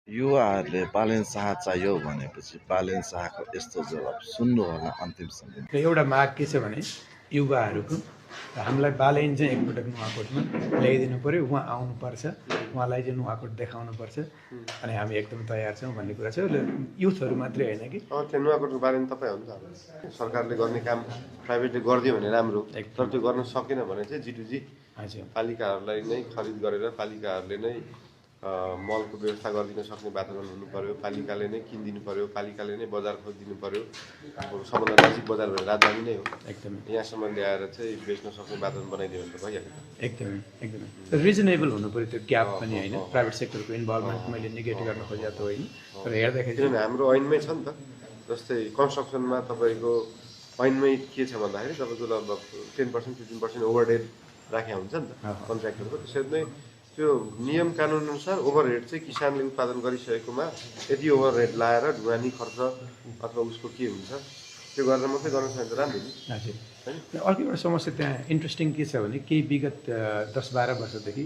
युवाहरूले बालेन शाह चाहियो भनेपछि बालेन शाहको यस्तो जवाब सुन्नु होला अन्तिम समय। र एउटा माग के छ भने युवाहरूको हामीलाई बालेन चाहिँ एकपटक नुवाकोटमा ल्याइदिनु पऱ्यो, उहाँ आउनुपर्छ, उहाँलाई चाहिँ नुवाकोट देखाउनुपर्छ अनि हामी एकदम तयार छौँ भन्ने कुरा छ। युथहरू मात्रै होइन कि त्यो नुवाकोटको बारेमा तपाईँ हुन्छ सरकारले गर्ने काम प्राइभेटले गरिदियो भने राम्रो, तर त्यो गर्न सकेन भने चाहिँ जिटुजी पालिकाहरूलाई नै खरिद गरेर पालिकाहरूले नै मलको व्यवस्था गरिदिन सक्ने वातावरण हुनु पर्यो, पालिकाले नै किनिदिनु पर्यो, पालिकाले नै बजार खोजिदिनु पर्यो। सबभन्दा नजिक बजार भनेर राजधानी नै हो, एकदमै यहाँसम्म ल्याएर चाहिँ बेच्न सक्ने वातावरण बनाइदियो भने त भइहाल्यो। एकदमै एकदमै रिजनेबल हुनु पऱ्यो त्यो ग्याप पनि होइन। प्राइभेट सेक्टरको इन्भल्भमेन्ट मैले नेगेट गर्न खोजेको त होइन, तर हेर्दाखेरि किनभने हाम्रो ऐनमै छ नि त, जस्तै कन्स्ट्रक्सनमा तपाईँको ऐनमै के छ भन्दाखेरि तपाईँको लगभग 10% 15% ओभरहेड राखेको हुन्छ नि त कन्ट्र्याक्टरको। त्यसरी नै त्यो नियम कानुन अनुसार ओभरहेड चाहिँ किसानले उत्पादन गरिसकेकोमा यति ओभरहेड लाएर ढुवानी खर्च अथवा उसको के हुन्छ त्यो गरेर मात्रै गर्न सक्छ राम्रो नि। हजुर। अर्को एउटा समस्या त्यहाँ इन्ट्रेस्टिङ के छ भने केही विगत 10-12 वर्षदेखि